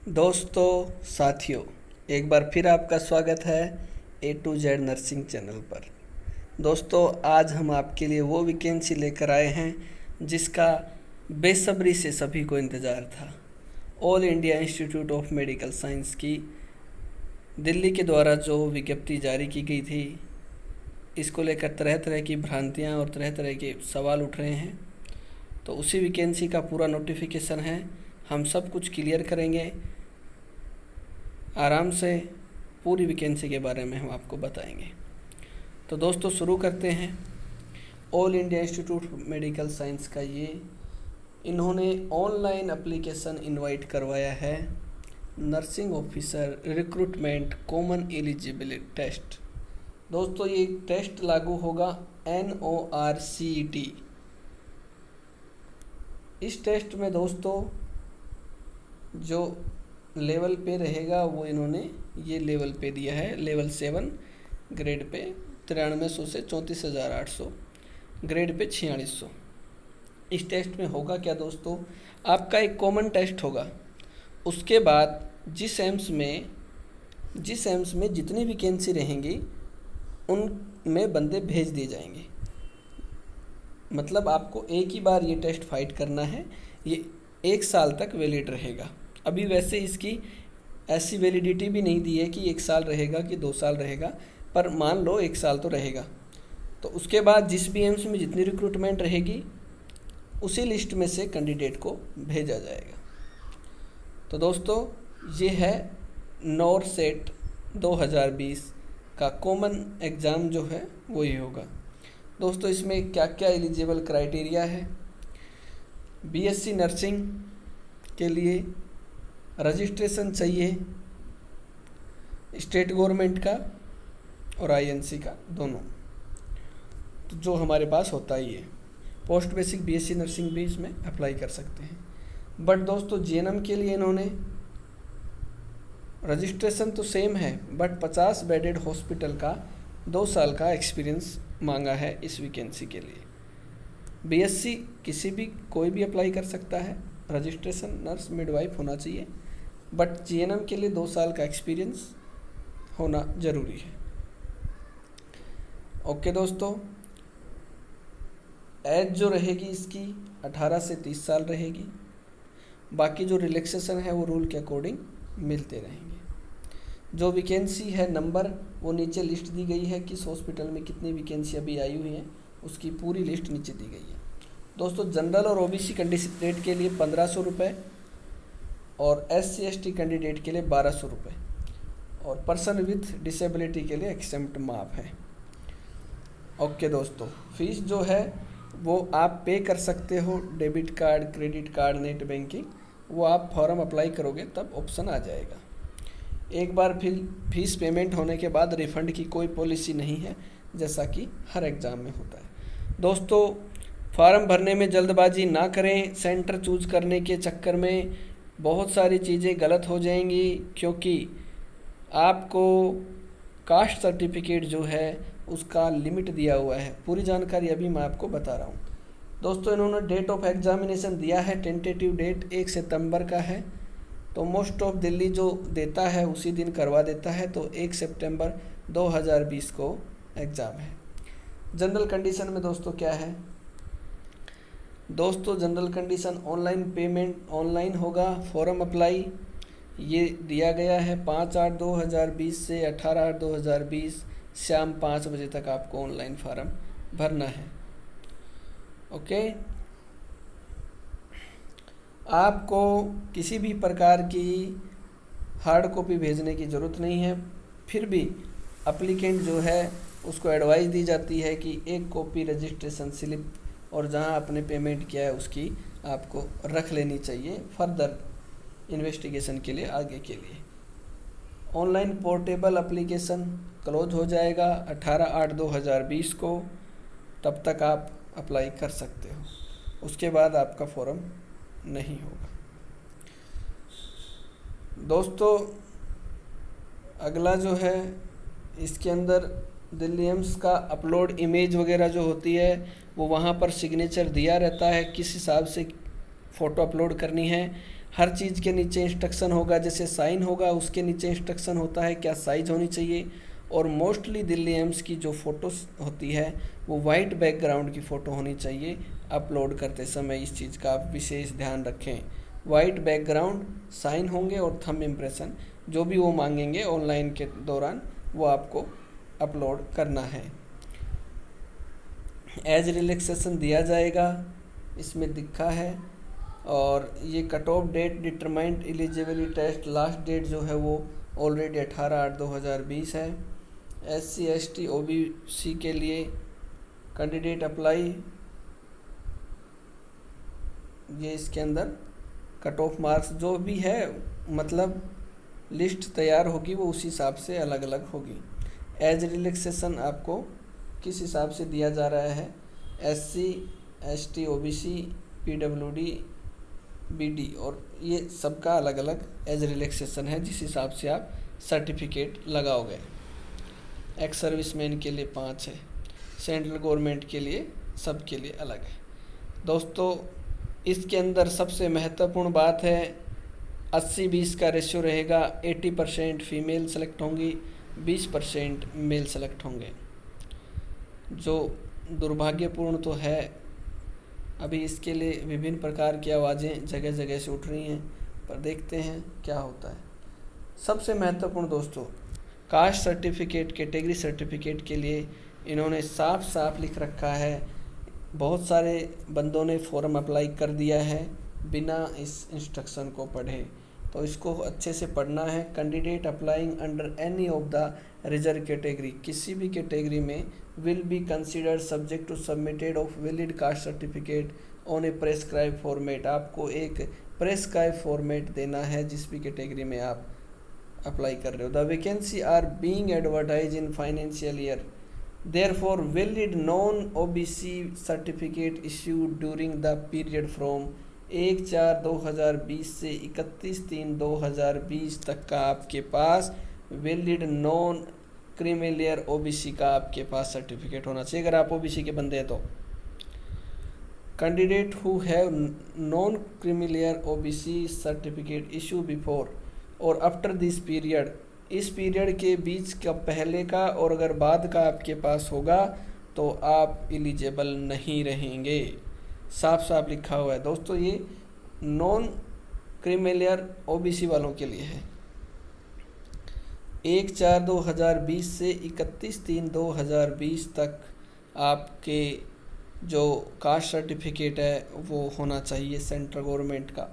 दोस्तों साथियों, एक बार फिर आपका स्वागत है A to Z nursing channel पर। दोस्तों, आज हम आपके लिए वो वैकेंसी लेकर आए हैं जिसका बेसब्री से सभी को इंतज़ार था। All India Institute of Medical science की दिल्ली के द्वारा जो विज्ञप्ति जारी की गई थी, इसको लेकर तरह तरह की भ्रांतियां और तरह तरह के सवाल उठ रहे हैं। तो उसी वैकेंसी का पूरा नोटिफिकेशन है, हम सब कुछ क्लियर करेंगे। आराम से पूरी वैकेंसी के बारे में हम आपको बताएंगे। तो दोस्तों शुरू करते हैं। All India Institute of Medical Science का इन्होंने ऑनलाइन एप्लीकेशन इनवाइट करवाया है। Nursing officer recruitment common eligibility test. दोस्तों, ये टेस्ट लागू होगा NORCET। इस टेस्ट में दोस्तों जो लेवल पे रहेगा वो इन्होंने ये लेवल पे दिया है, लेवल 7 ग्रेड पे 9300 से 34,800, ग्रेड पे 4600। इस टेस्ट में होगा क्या दोस्तों, आपका एक कॉमन टेस्ट होगा। उसके बाद जिस एम्स में जितनी वैकेंसी रहेंगी उनमें बंदे भेज दिए जाएंगे। मतलब आपको एक ही बार ये टेस्ट फाइट करना है। ये 1 साल तक वैलिड रहेगा। अभी वैसे इसकी ऐसी वैलिडिटी भी नहीं दी है कि 1 साल रहेगा कि 2 साल रहेगा, पर मान लो 1 साल तो रहेगा। तो उसके बाद जिस भी एम्स में जितनी रिक्रूटमेंट रहेगी उसी लिस्ट में से कैंडिडेट को भेजा जाएगा। तो दोस्तों, ये है NORCET 2020 का कॉमन एग्ज़ाम जो है वही होगा। दोस्तों, इसमें क्या क्या एलिजिबल क्राइटेरिया है। BSc नर्सिंग के लिए रजिस्ट्रेशन चाहिए, स्टेट गवर्नमेंट का और INC का दोनों, तो जो हमारे पास होता ही है। पोस्ट बेसिक BSc नर्सिंग भी इसमें अप्लाई कर सकते हैं। बट दोस्तों, GNM के लिए इन्होंने रजिस्ट्रेशन तो सेम है, बट 50 बेडेड हॉस्पिटल का 2 साल का एक्सपीरियंस मांगा है इस वैकेंसी के लिए। BSc कोई भी अप्लाई कर सकता है, रजिस्ट्रेशन नर्स मिडवाइफ होना चाहिए, बट GNM के लिए 2 साल का एक्सपीरियंस होना ज़रूरी है। ओके दोस्तों, एज जो रहेगी इसकी 18 से 30 साल रहेगी। बाकी जो रिलैक्सेशन है वो रूल के अकॉर्डिंग मिलते रहेंगे। जो वैकेंसी है नंबर वो नीचे लिस्ट दी गई है, किस हॉस्पिटल में कितनी वैकेंसी अभी आई हुई हैं उसकी पूरी लिस्ट नीचे दी गई है। दोस्तों, जनरल और OBC कैंडिडेट के लिए 1500 रुपये और SC/ST कैंडिडेट के लिए 1200 रुपये और पर्सन विथ डिसेबिलिटी के लिए एक्सेम्प्ट माफ है। ओके दोस्तों, फीस जो है वो आप पे कर सकते हो, debit card, credit card, net banking, वो आप फॉर्म अप्लाई करोगे तब ऑप्शन आ जाएगा। एक बार फिर फीस पेमेंट होने के बाद रिफ़ंड की कोई पॉलिसी नहीं है, जैसा कि हर एग्ज़ाम में होता है। दोस्तों, फॉर्म भरने में जल्दबाजी ना करें। सेंटर चूज करने के चक्कर में बहुत सारी चीज़ें गलत हो जाएंगी, क्योंकि आपको कास्ट सर्टिफिकेट जो है उसका लिमिट दिया हुआ है। पूरी जानकारी अभी मैं आपको बता रहा हूँ। दोस्तों, इन्होंने डेट ऑफ एग्जामिनेशन दिया है, टेंटेटिव डेट 1 सितंबर का है। तो मोस्ट ऑफ दिल्ली जो देता है उसी दिन करवा देता है, तो 1 सितंबर 2020 को एग्ज़ाम है। जनरल कंडीशन में दोस्तों क्या है, दोस्तों general condition online payment online होगा। फॉर्म अप्लाई ये दिया गया है 5/8/2020 से 18/8/2020 शाम 5 बजे तक आपको ऑनलाइन फॉर्म भरना है। ओके, आपको किसी भी प्रकार की हार्ड कॉपी भेजने की ज़रूरत नहीं है। फिर भी एप्लीकेंट जो है उसको एडवाइस दी जाती है कि एक कॉपी रजिस्ट्रेशन स्लिप और जहां आपने पेमेंट किया है उसकी आपको रख लेनी चाहिए फर्दर इन्वेस्टिगेशन के लिए, आगे के लिए। ऑनलाइन पोर्टेबल एप्लीकेशन क्लोज हो जाएगा 18/8/2020 को, तब तक आप अप्लाई कर सकते हो। उसके बाद आपका फॉर्म नहीं होगा। दोस्तों, अगला जो है इसके अंदर दिल्ली एम्स का अपलोड इमेज वगैरह जो होती है वो वहाँ पर सिग्नेचर दिया रहता है, किस हिसाब से फ़ोटो अपलोड करनी है। हर चीज़ के नीचे इंस्ट्रक्शन होगा, जैसे साइन होगा उसके नीचे इंस्ट्रक्शन होता है क्या साइज होनी चाहिए। और मोस्टली दिल्ली एम्स की जो फ़ोटोज़ होती है वो वाइट बैकग्राउंड की फ़ोटो होनी चाहिए अपलोड करते समय, इस चीज़ का आप विशेष ध्यान रखें। वाइट बैकग्राउंड, साइन होंगे और थंब इम्प्रेशन, जो भी वो मांगेंगे ऑनलाइन के दौरान वो आपको अपलोड करना है। एज रिलैक्सेशन दिया जाएगा, इसमें दिखा है। और ये cut off date determined eligibility test last date जो है वो ऑलरेडी 18/8/2020 है। SC ST OBC के लिए कैंडिडेट अप्लाई, ये इसके अंदर कट ऑफ मार्क्स जो भी है, मतलब लिस्ट तैयार होगी वो उस हिसाब से अलग अलग होगी। एज रिलैक्सेशन आपको किस हिसाब से दिया जा रहा है, SC ST OBC PWD BD, और ये सबका अलग अलग एज रिलैक्सेशन है जिस हिसाब से आप सर्टिफिकेट लगाओगे। एक्स सर्विसमैन के लिए 5 है, सेंट्रल गवर्नमेंट के लिए सबके लिए अलग है। दोस्तों इसके अंदर सबसे महत्वपूर्ण बात है 80-20 का रेशियो रहेगा। 80% फीमेल सेलेक्ट होंगी, 20% मेल सेलेक्ट होंगे। जो दुर्भाग्यपूर्ण तो है, अभी इसके लिए विभिन्न प्रकार की आवाज़ें जगह जगह से उठ रही हैं, पर देखते हैं क्या होता है। सबसे महत्वपूर्ण दोस्तों, कास्ट सर्टिफिकेट, कैटेगरी सर्टिफिकेट के लिए इन्होंने साफ साफ लिख रखा है। बहुत सारे बंदों ने फॉर्म अप्लाई कर दिया है बिना इस इंस्ट्रक्शन को पढ़े, तो इसको अच्छे से पढ़ना है। Candidate applying under any of the reserve category, किसी भी कैटेगरी में, will be considered subject to submitted of valid caste certificate on a prescribe format. आपको एक प्रेस्क्राइब फॉर्मेट देना है जिस भी कैटेगरी में आप अप्लाई कर रहे हो। The vacancy are being advertise in financial year, therefore valid non OBC certificate issued during the period from 1/4/2020 से 31/3/2020 तक का आपके पास वैलिड नॉन क्रीमिलियर OBC का आपके पास सर्टिफिकेट होना चाहिए अगर आप OBC के बंदे हैं तो। Candidate who have non creamy layer OBC certificate issue before और आफ्टर दिस पीरियड, इस पीरियड के बीच का पहले का और अगर बाद का आपके पास होगा तो आप एलिजिबल नहीं रहेंगे। साफ साफ लिखा हुआ है दोस्तों, ये नॉन क्रीमिलियर OBC वालों के लिए है। 1/4/2020 से 31/3/2020 तक आपके जो कास्ट सर्टिफिकेट है वो होना चाहिए सेंट्रल गवर्नमेंट का,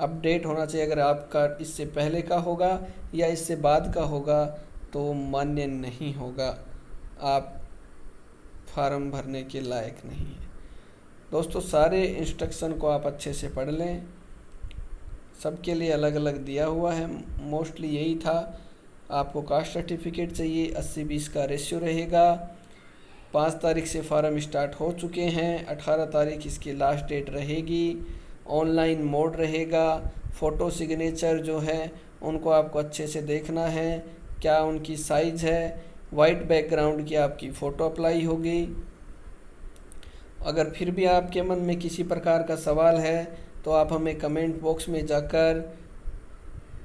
अपडेट होना चाहिए। अगर आपका इससे पहले का होगा या इससे बाद का होगा तो मान्य नहीं होगा, आप फार्म भरने के लायक नहीं है। दोस्तों सारे इंस्ट्रक्शन को आप अच्छे से पढ़ लें, सबके लिए अलग अलग दिया हुआ है। मोस्टली यही था, आपको कास्ट सर्टिफिकेट चाहिए, 80-20 का रेशियो रहेगा। 5 तारीख से फार्म स्टार्ट हो चुके हैं, 18 तारीख इसकी लास्ट डेट रहेगी। ऑनलाइन मोड रहेगा। फ़ोटो सिग्नेचर जो है उनको आपको अच्छे से देखना है, क्या उनकी साइज़ है। वाइट बैकग्राउंड की आपकी फ़ोटो अप्लाई होगी। अगर फिर भी आपके मन में किसी प्रकार का सवाल है तो आप हमें कमेंट बॉक्स में जाकर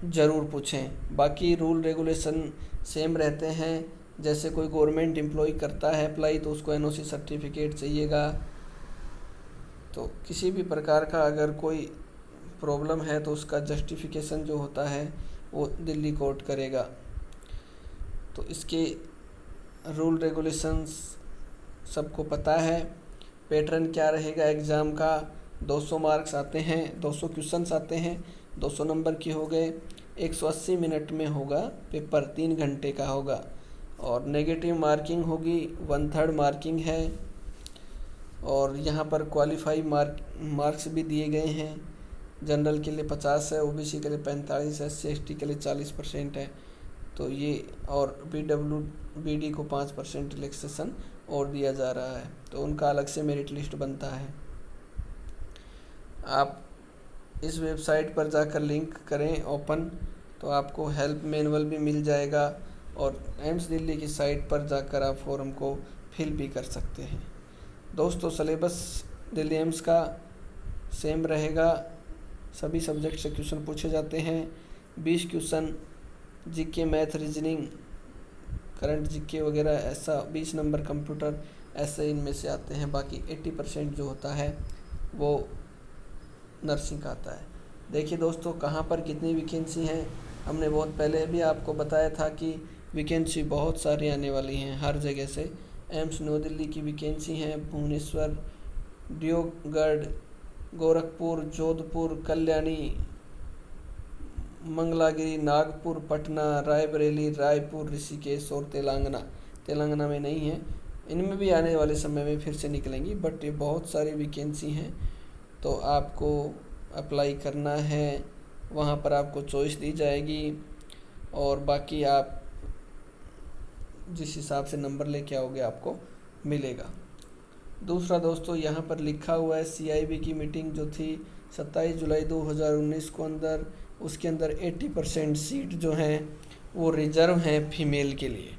ज़रूर पूछें। बाकी रूल रेगुलेशन सेम रहते हैं, जैसे कोई गवर्नमेंट एम्प्लॉय करता है अप्लाई तो उसको NOC सर्टिफिकेट चाहिएगा। तो किसी भी प्रकार का अगर कोई प्रॉब्लम है तो उसका जस्टिफिकेशन जो होता है वो दिल्ली कोर्ट करेगा। तो इसके रूल रेगुलेशंस सबको पता है। पैटर्न क्या रहेगा एग्ज़ाम का, 200 मार्क्स आते हैं, 200 क्वेश्चंस आते हैं, 200 नंबर के हो गए। 180 मिनट में होगा पेपर, 3 घंटे का होगा। और नेगेटिव मार्किंग होगी, 1/3 मार्किंग है। और यहाँ पर क्वालिफाई मार्क्स भी दिए गए हैं। जनरल के लिए 50 है, OBC के लिए 45 है, SC ST के लिए 40% है। तो ये और PWBD को 5% रिलैक्सेशन और दिया जा रहा है, तो उनका अलग से मेरिट लिस्ट बनता है। आप इस वेबसाइट पर जाकर लिंक करें ओपन, तो आपको हेल्प मैनुअल भी मिल जाएगा। और एम्स दिल्ली की साइट पर जाकर आप फॉर्म को फिल भी कर सकते हैं। दोस्तों सिलेबस दिल्ली एम्स का सेम रहेगा, सभी सब्जेक्ट से क्वेश्चन पूछे जाते हैं। 20 question GK, math, reasoning, current GK वगैरह, ऐसा 20 नंबर कंप्यूटर, ऐसे इनमें से आते हैं। बाकी 80% जो होता है वो नर्सिंग का आता है। देखिए दोस्तों, कहाँ पर कितनी वैकेंसी हैं, हमने बहुत पहले भी आपको बताया था कि वैकेंसी बहुत सारी आने वाली हैं हर जगह से। एम्स न्यू दिल्ली की वैकेंसी हैं, भुवनेश्वर, डिब्रूगढ़, गोरखपुर, जोधपुर, कल्याणी, मंगलागिरी, नागपुर, पटना, रायबरेली, रायपुर, ऋषिकेश और तेलंगाना में नहीं है। इनमें भी आने वाले समय में फिर से निकलेंगी, बट ये बहुत सारी वैकेंसी हैं। तो आपको अप्लाई करना है, वहाँ पर आपको चॉइस दी जाएगी और बाकी आप जिस हिसाब से नंबर लेके आओगे आपको मिलेगा। दूसरा दोस्तों, यहाँ पर लिखा हुआ है CIB की मीटिंग जो थी 27 जुलाई 2019 को अंदर, उसके अंदर 80% सीट जो हैं वो रिजर्व हैं फीमेल के लिए।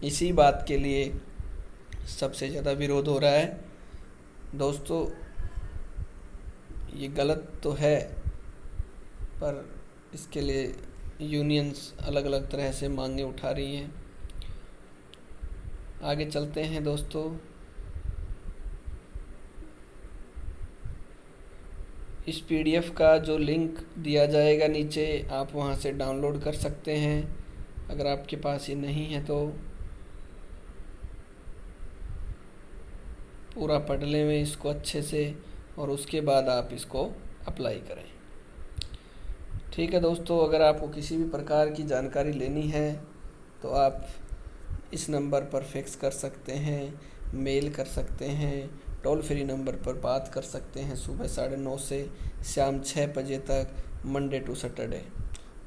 इसी बात के लिए सबसे ज़्यादा विरोध हो रहा है। दोस्तों ये गलत तो है, पर इसके लिए यूनियंस अलग अलग तरह से मांगे उठा रही हैं। आगे चलते हैं दोस्तों। इस PDF का जो लिंक दिया जाएगा नीचे, आप वहां से डाउनलोड कर सकते हैं। अगर आपके पास ये नहीं है तो पूरा पढ़ लें में इसको अच्छे से, और उसके बाद आप इसको अप्लाई करें। ठीक है दोस्तों, अगर आपको किसी भी प्रकार की जानकारी लेनी है तो आप इस नंबर पर फिक्स कर सकते हैं, मेल कर सकते हैं, टोल फ्री नंबर पर बात कर सकते हैं सुबह 9:30 से शाम 6 बजे तक, मंडे टू सैटरडे,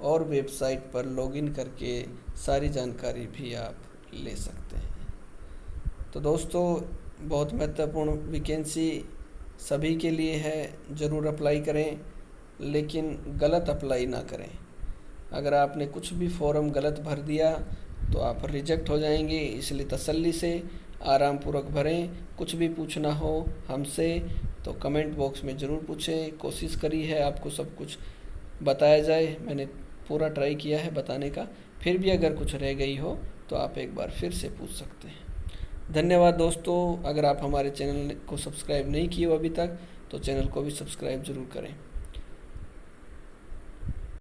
और वेबसाइट पर लॉगिन करके सारी जानकारी भी आप ले सकते हैं। तो दोस्तों, बहुत महत्वपूर्ण वैकेंसी सभी के लिए है, ज़रूर अप्लाई करें, लेकिन गलत अप्लाई ना करें। अगर आपने कुछ भी फॉर्म गलत भर दिया तो आप रिजेक्ट हो जाएंगे, इसलिए तसल्ली से आराम पूर्वक भरें। कुछ भी पूछना हो हमसे तो कमेंट बॉक्स में ज़रूर पूछें। कोशिश करी है आपको सब कुछ बताया जाए, मैंने पूरा ट्राई किया है बताने का। फिर भी अगर कुछ रह गई हो तो आप एक बार फिर से पूछ सकते हैं। धन्यवाद दोस्तों। अगर आप हमारे चैनल को सब्सक्राइब नहीं किए हो अभी तक तो चैनल को भी सब्सक्राइब ज़रूर करें।